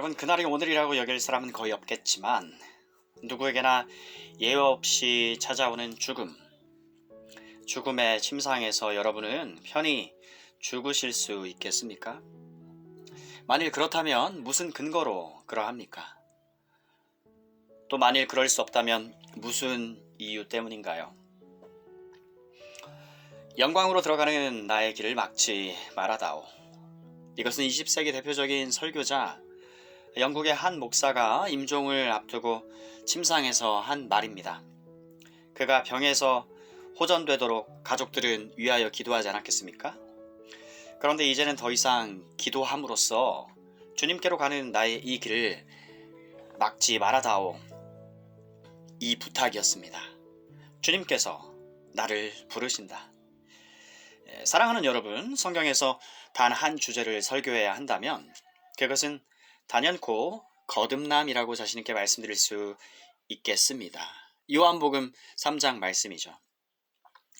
여러분, 그날이 오늘이라고 여길 사람은 거의 없겠지만 누구에게나 예외 없이 찾아오는 죽음의 침상에서 여러분은 편히 죽으실 수 있겠습니까? 만일 그렇다면 무슨 근거로 그러합니까? 또 만일 그럴 수 없다면 무슨 이유 때문인가요? 영광으로 들어가는 나의 길을 막지 말아다오. 이것은 20세기 대표적인 설교자 영국의 한 목사가 임종을 앞두고 침상에서 한 말입니다. 그가 병에서 호전되도록 가족들은 위하여 기도하지 않았겠습니까? 그런데 이제는 더 이상 기도함으로써 주님께로 가는 나의 이 길을 막지 말아다오. 이 부탁이었습니다. 주님께서 나를 부르신다. 사랑하는 여러분, 성경에서 단 한 주제를 설교해야 한다면 그것은 단연코 거듭남이라고 자신 있게 말씀드릴 수 있겠습니다. 요한복음 3장 말씀이죠.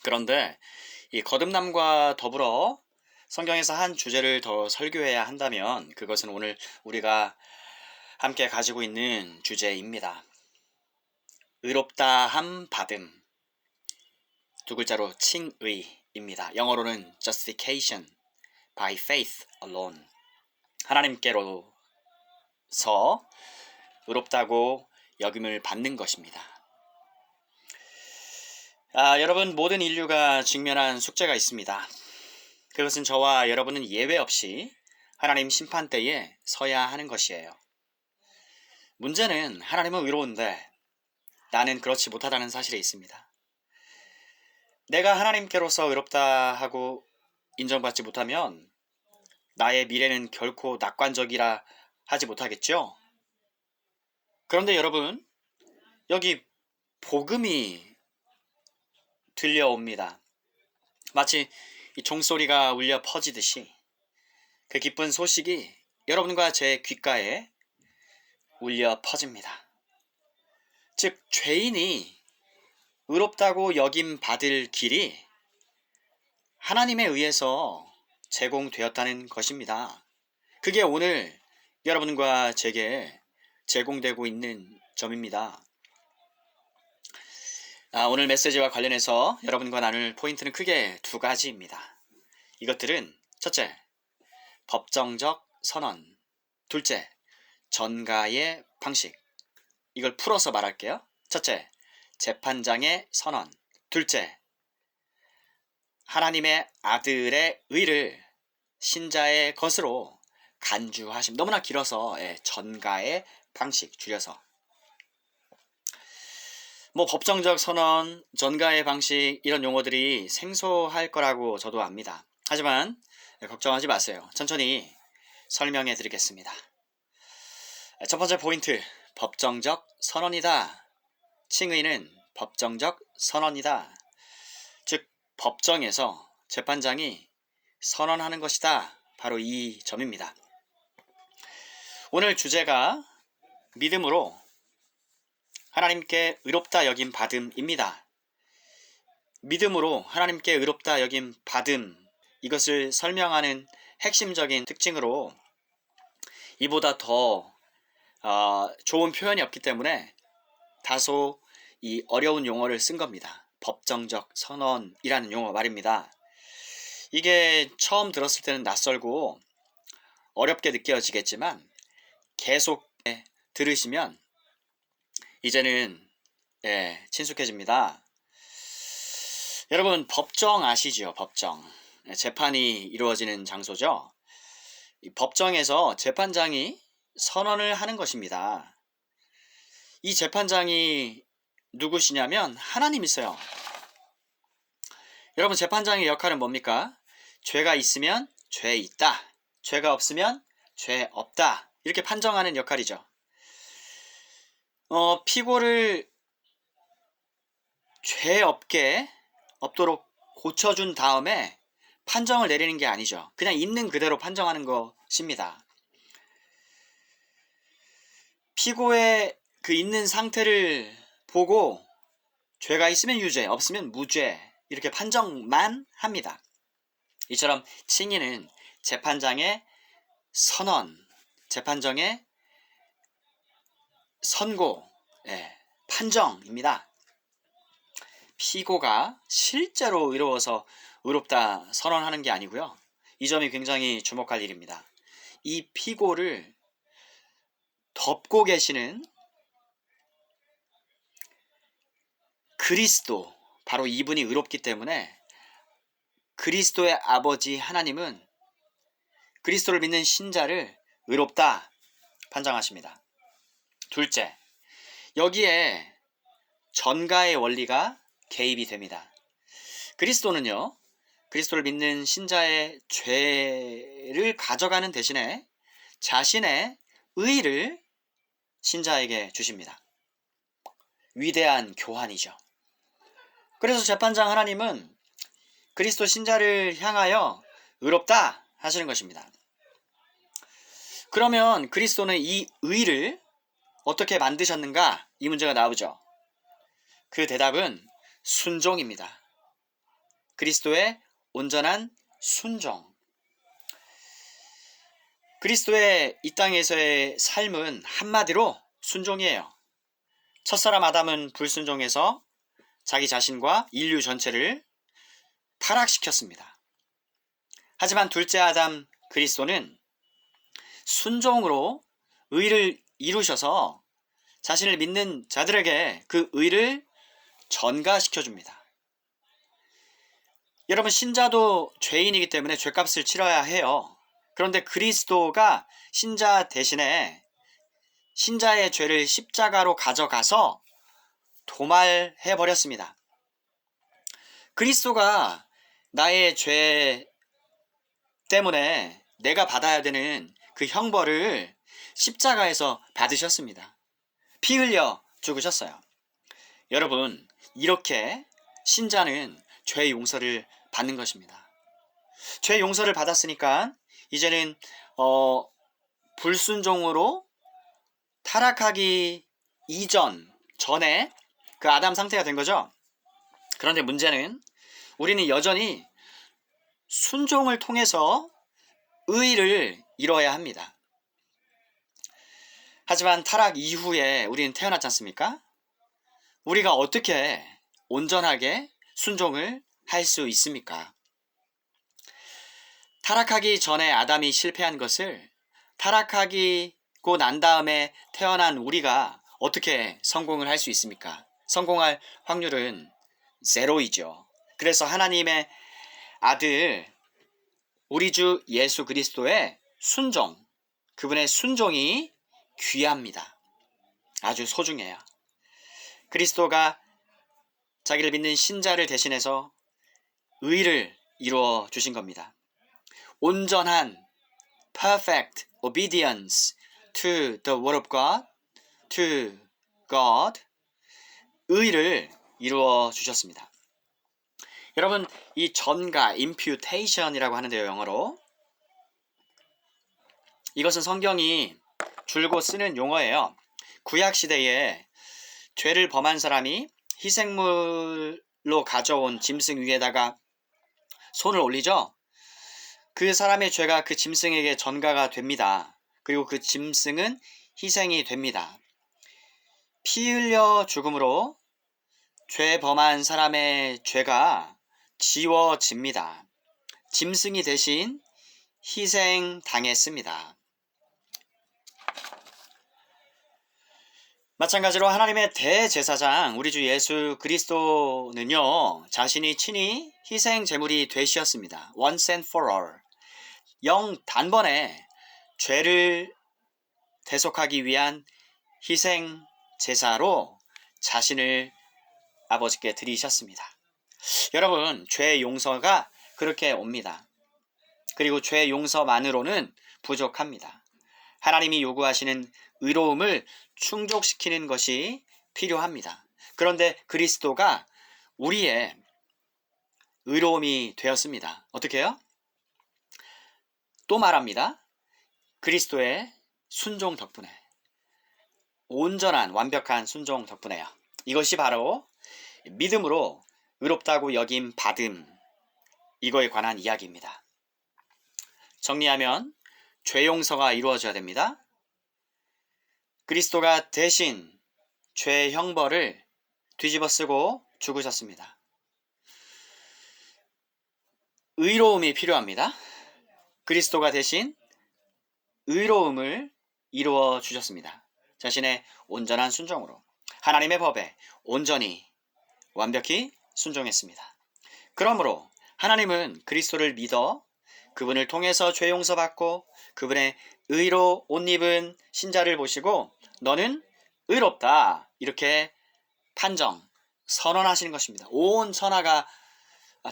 그런데 이 거듭남과 더불어 성경에서 한 주제를 더 설교해야 한다면 그것은 오늘 우리가 함께 가지고 있는 주제입니다. 의롭다함 받음, 두 글자로 칭의입니다. 영어로는 justification by faith alone. 하나님께로서 의롭다고 여김을 받는 것입니다. 여러분, 모든 인류가 직면한 숙제가 있습니다. 그것은 저와 여러분은 예외 없이 하나님 심판대에 서야 하는 것이에요. 문제는 하나님은 의로운데 나는 그렇지 못하다는 사실에 있습니다. 내가 하나님께로서 의롭다 하고 인정받지 못하면 나의 미래는 결코 낙관적이라 하지 못하겠죠? 그런데 여러분, 여기 복음이 들려옵니다. 마치 이 종소리가 울려 퍼지듯이 그 기쁜 소식이 여러분과 제 귓가에 울려 퍼집니다. 즉, 죄인이 의롭다고 여김 받을 길이 하나님에 의해서 제공되었다는 것입니다. 그게 오늘 여러분과 제게 제공되고 있는 점입니다. 오늘 메시지와 관련해서 여러분과 나눌 포인트는 크게 두 가지입니다. 이것들은 첫째, 법정적 선언. 둘째, 전가의 방식. 이걸 풀어서 말할게요. 첫째, 재판장의 선언. 둘째, 하나님의 아들의 의를 신자의 것으로 간주하심. 너무나 길어서 전가의 방식, 줄여서. 법정적 선언, 전가의 방식, 이런 용어들이 생소할 거라고 저도 압니다. 하지만 걱정하지 마세요. 천천히 설명해 드리겠습니다. 첫 번째 포인트, 법정적 선언이다. 칭의는 법정적 선언이다. 즉, 법정에서 재판장이 선언하는 것이다. 바로 이 점입니다. 오늘 주제가 믿음으로 하나님께 의롭다 여김 받음입니다. 믿음으로 하나님께 의롭다 여김 받음, 이것을 설명하는 핵심적인 특징으로 이보다 더 좋은 표현이 없기 때문에 다소 이 어려운 용어를 쓴 겁니다. 법정적 선언이라는 용어 말입니다. 이게 처음 들었을 때는 낯설고 어렵게 느껴지겠지만 계속 들으시면 이제는 친숙해집니다. 여러분, 법정 아시죠? 법정. 재판이 이루어지는 장소죠. 이 법정에서 재판장이 선언을 하는 것입니다. 이 재판장이 누구시냐면 하나님이세요. 여러분, 재판장의 역할은 뭡니까? 죄가 있으면 죄 있다, 죄가 없으면 죄 없다, 이렇게 판정하는 역할이죠. 피고를 죄 없도록 고쳐준 다음에 판정을 내리는 게 아니죠. 그냥 있는 그대로 판정하는 것입니다. 피고의 그 있는 상태를 보고 죄가 있으면 유죄, 없으면 무죄, 이렇게 판정만 합니다. 이처럼 칭의는 재판장의 선언, 재판정의 선고, 판정입니다. 피고가 실제로 의로워서 의롭다 선언하는 게 아니고요. 이 점이 굉장히 주목할 일입니다. 이 피고를 덮고 계시는 그리스도, 바로 이분이 의롭기 때문에 그리스도의 아버지 하나님은 그리스도를 믿는 신자를 의롭다 판정하십니다. 둘째, 여기에 전가의 원리가 개입이 됩니다. 그리스도는요, 그리스도를 믿는 신자의 죄를 가져가는 대신에 자신의 의를 신자에게 주십니다. 위대한 교환이죠. 그래서 재판장 하나님은 그리스도 신자를 향하여 의롭다 하시는 것입니다. 그러면 그리스도는 이 의를 어떻게 만드셨는가? 이 문제가 나오죠. 그 대답은 순종입니다. 그리스도의 온전한 순종. 그리스도의 이 땅에서의 삶은 한마디로 순종이에요. 첫사람 아담은 불순종해서 자기 자신과 인류 전체를 타락시켰습니다. 하지만 둘째 아담 그리스도는 순종으로 의를 이루셔서 자신을 믿는 자들에게 그 의를 전가시켜줍니다. 여러분, 신자도 죄인이기 때문에 죄값을 치러야 해요. 그런데 그리스도가 신자 대신에 신자의 죄를 십자가로 가져가서 도말해버렸습니다. 그리스도가 나의 죄 때문에 내가 받아야 되는 그 형벌을 십자가에서 받으셨습니다. 피 흘려 죽으셨어요. 여러분, 이렇게 신자는 죄 용서를 받는 것입니다. 죄 용서를 받았으니까 이제는 불순종으로 타락하기 전에 그 아담 상태가 된 거죠. 그런데 문제는 우리는 여전히 순종을 통해서 의를 이뤄야 합니다. 하지만 타락 이후에 우리는 태어났지 않습니까? 우리가 어떻게 온전하게 순종을 할 수 있습니까? 타락하기 전에 아담이 실패한 것을 타락하고 난 다음에 태어난 우리가 어떻게 성공을 할 수 있습니까? 성공할 확률은 제로이죠. 그래서 하나님의 아들 우리 주 예수 그리스도의 순종, 그분의 순종이 귀합니다. 아주 소중해요. 그리스도가 자기를 믿는 신자를 대신해서 의를 이루어 주신 겁니다. 온전한 perfect obedience to the word of God, to God, 의를 이루어 주셨습니다. 여러분, 이 전가, imputation이라고 하는데요, 영어로. 이것은 성경이 줄곧 쓰는 용어예요. 구약시대에 죄를 범한 사람이 희생물로 가져온 짐승 위에다가 손을 올리죠. 그 사람의 죄가 그 짐승에게 전가가 됩니다. 그리고 그 짐승은 희생이 됩니다. 피 흘려 죽음으로 죄 범한 사람의 죄가 지워집니다. 짐승이 대신 희생당했습니다. 마찬가지로 하나님의 대제사장 우리 주 예수 그리스도는요, 자신이 친히 희생 제물이 되셨습니다. Once and for all. 단번에 죄를 대속하기 위한 희생 제사로 자신을 아버지께 드리셨습니다. 여러분, 죄 용서가 그렇게 옵니다. 그리고 죄 용서만으로는 부족합니다. 하나님이 요구하시는 의로움을 충족시키는 것이 필요합니다. 그런데 그리스도가 우리의 의로움이 되었습니다. 어떻게 해요? 또 말합니다. 그리스도의 순종 덕분에, 온전한 완벽한 순종 덕분에요. 이것이 바로 믿음으로 의롭다고 여김 받음, 이거에 관한 이야기입니다. 정리하면 죄 용서가 이루어져야 됩니다. 그리스도가 대신 죄의 형벌을 뒤집어 쓰고 죽으셨습니다. 의로움이 필요합니다. 그리스도가 대신 의로움을 이루어 주셨습니다. 자신의 온전한 순종으로 하나님의 법에 온전히 완벽히 순종했습니다. 그러므로 하나님은 그리스도를 믿어 그분을 통해서 죄 용서받고 그분의 의로 옷 입은 신자를 보시고 너는 의롭다 이렇게 판정, 선언하시는 것입니다. 온 천하가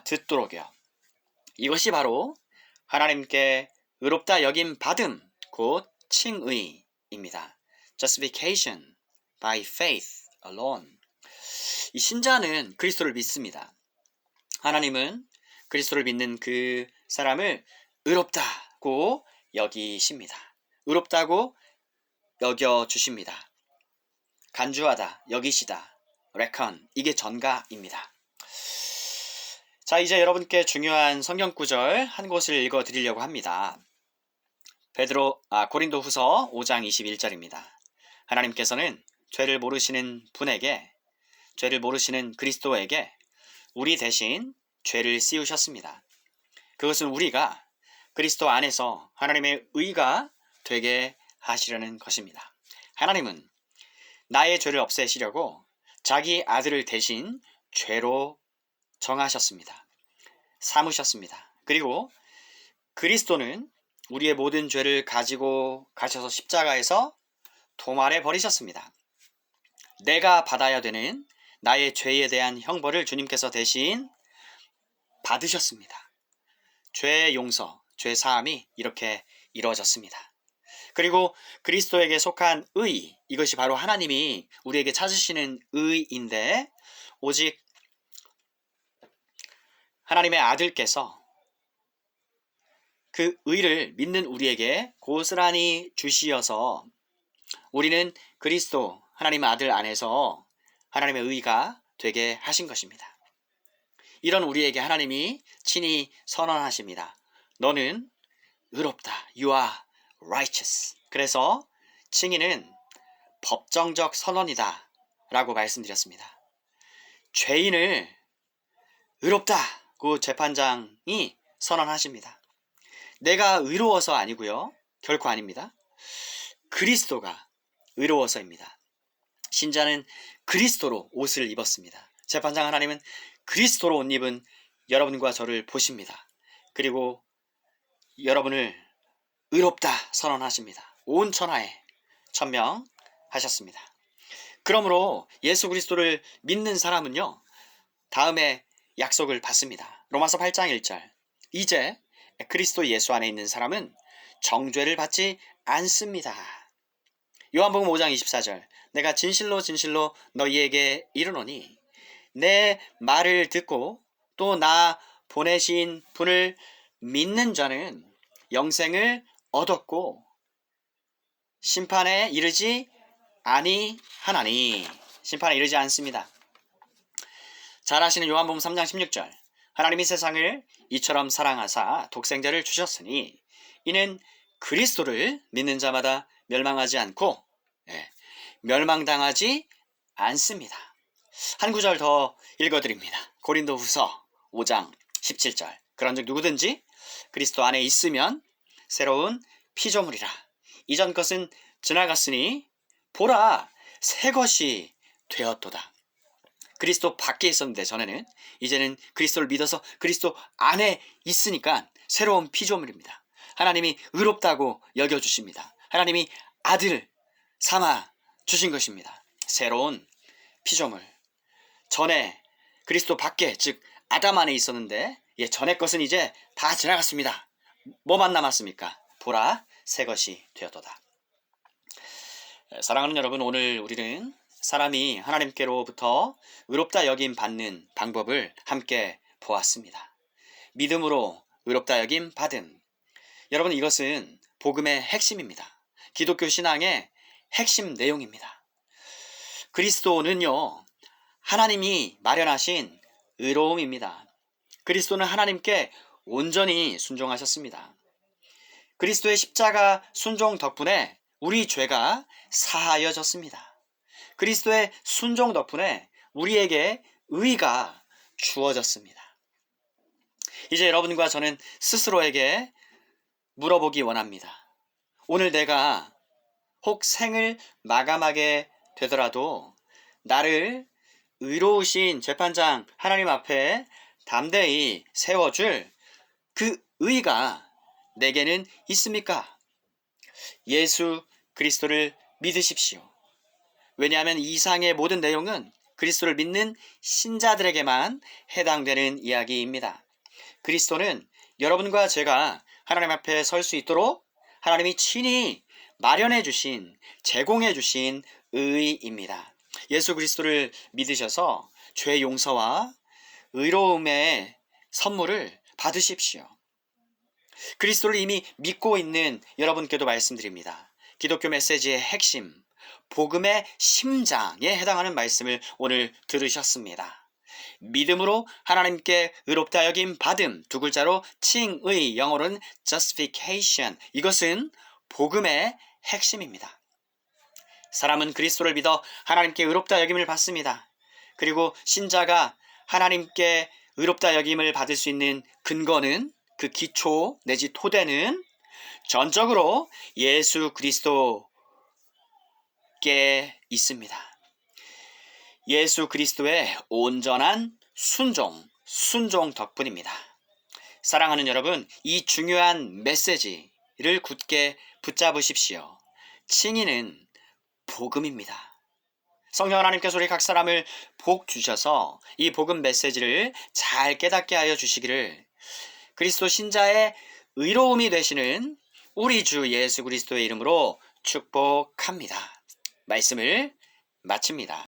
듣도록요. 이것이 바로 하나님께 의롭다 여김 받음, 곧 칭의입니다. Justification by faith alone. 이 신자는 그리스도를 믿습니다. 하나님은 그리스도를 믿는 그 사람을 의롭다고 여기십니다. 의롭다고 여겨주십니다. 간주하다, 여기시다, reckon, 이게 전가입니다. 자, 이제 여러분께 중요한 성경 구절 한 곳을 읽어 드리려고 합니다. 고린도 후서 5장 21절입니다. 하나님께서는 죄를 모르시는 분에게, 죄를 모르시는 그리스도에게 우리 대신 죄를 씌우셨습니다. 그것은 우리가 그리스도 안에서 하나님의 의가 되게 하시려는 것입니다. 하나님은 나의 죄를 없애시려고 자기 아들을 대신 죄로 정하셨습니다. 삼으셨습니다. 그리고 그리스도는 우리의 모든 죄를 가지고 가셔서 십자가에서 도말해 버리셨습니다. 내가 받아야 되는 나의 죄에 대한 형벌을 주님께서 대신 받으셨습니다. 죄의 용서, 죄 사함이 이렇게 이루어졌습니다. 그리고 그리스도에게 속한 의, 이것이 바로 하나님이 우리에게 찾으시는 의인데 오직 하나님의 아들께서 그 의를 믿는 우리에게 고스란히 주시어서 우리는 그리스도 하나님의 아들 안에서 하나님의 의가 되게 하신 것입니다. 이런 우리에게 하나님이 친히 선언하십니다. 너는 의롭다. You are righteous. 그래서 칭의는 법정적 선언이다 라고 말씀드렸습니다. 죄인을 의롭다고 재판장이 선언하십니다. 내가 의로워서 아니고요. 결코 아닙니다. 그리스도가 의로워서입니다. 신자는 그리스도로 옷을 입었습니다. 재판장 하나님은 그리스도로 옷 입은 여러분과 저를 보십니다. 그리고 여러분을 의롭다 선언하십니다. 온 천하에 천명하셨습니다. 그러므로 예수 그리스도를 믿는 사람은요. 다음에 약속을 받습니다. 로마서 8장 1절. 이제 그리스도 예수 안에 있는 사람은 정죄를 받지 않습니다. 요한복음 5장 24절. 내가 진실로 진실로 너희에게 이르노니 내 말을 듣고 또 나 보내신 분을 믿는 자는 영생을 얻었고 심판에 이르지 아니하나니. 심판에 이르지 않습니다. 잘 아시는 요한복음 3장 16절. 하나님이 세상을 이처럼 사랑하사 독생자를 주셨으니 이는 그리스도를 믿는 자마다 멸망하지 않고 멸망당하지 않습니다. 한 구절 더 읽어드립니다. 고린도 후서 5장 17절. 그런즉 누구든지 그리스도 안에 있으면 새로운 피조물이라. 이전 것은 지나갔으니 보라 새 것이 되었도다. 그리스도 밖에 있었는데 전에는, 이제는 그리스도를 믿어서 그리스도 안에 있으니까 새로운 피조물입니다. 하나님이 의롭다고 여겨주십니다. 하나님이 아들 삼아 주신 것입니다. 새로운 피조물. 전에 그리스도 밖에, 즉 아담 안에 있었는데 전의 것은 이제 다 지나갔습니다. 뭐만 남았습니까? 보라 새 것이 되었도다. 사랑하는 여러분, 오늘 우리는 사람이 하나님께로부터 의롭다 여김 받는 방법을 함께 보았습니다. 믿음으로 의롭다 여김 받음. 여러분, 이것은 복음의 핵심입니다. 기독교 신앙의 핵심 내용입니다. 그리스도는요, 하나님이 마련하신 의로움입니다. 그리스도는 하나님께 온전히 순종하셨습니다. 그리스도의 십자가 순종 덕분에 우리 죄가 사하여졌습니다. 그리스도의 순종 덕분에 우리에게 의가 주어졌습니다. 이제 여러분과 저는 스스로에게 물어보기 원합니다. 오늘 내가 혹 생을 마감하게 되더라도 나를 의로우신 재판장 하나님 앞에 담대히 세워줄 그 의가 내게는 있습니까? 예수 그리스도를 믿으십시오. 왜냐하면 이상의 모든 내용은 그리스도를 믿는 신자들에게만 해당되는 이야기입니다. 그리스도는 여러분과 제가 하나님 앞에 설 수 있도록 하나님이 친히 마련해 주신, 제공해 주신 의입니다. 예수 그리스도를 믿으셔서 죄 용서와 의로움의 선물을 받으십시오. 그리스도를 이미 믿고 있는 여러분께도 말씀드립니다. 기독교 메시지의 핵심, 복음의 심장에 해당하는 말씀을 오늘 들으셨습니다. 믿음으로 하나님께 의롭다 여김 받음, 두 글자로 칭의, 영어로는 justification. 이것은 복음의 핵심입니다. 사람은 그리스도를 믿어 하나님께 의롭다 여김을 받습니다. 그리고 신자가 하나님께 의롭다 여김을 받을 수 있는 근거는, 그 기초 내지 토대는 전적으로 예수 그리스도께 있습니다. 예수 그리스도의 온전한 순종 덕분입니다. 사랑하는 여러분, 이 중요한 메시지를 굳게 붙잡으십시오. 칭의는 복음입니다. 성령 하나님께서 우리 각 사람을 복 주셔서 이 복음 메시지를 잘 깨닫게 하여 주시기를 그리스도 신자의 의로움이 되시는 우리 주 예수 그리스도의 이름으로 축복합니다. 말씀을 마칩니다.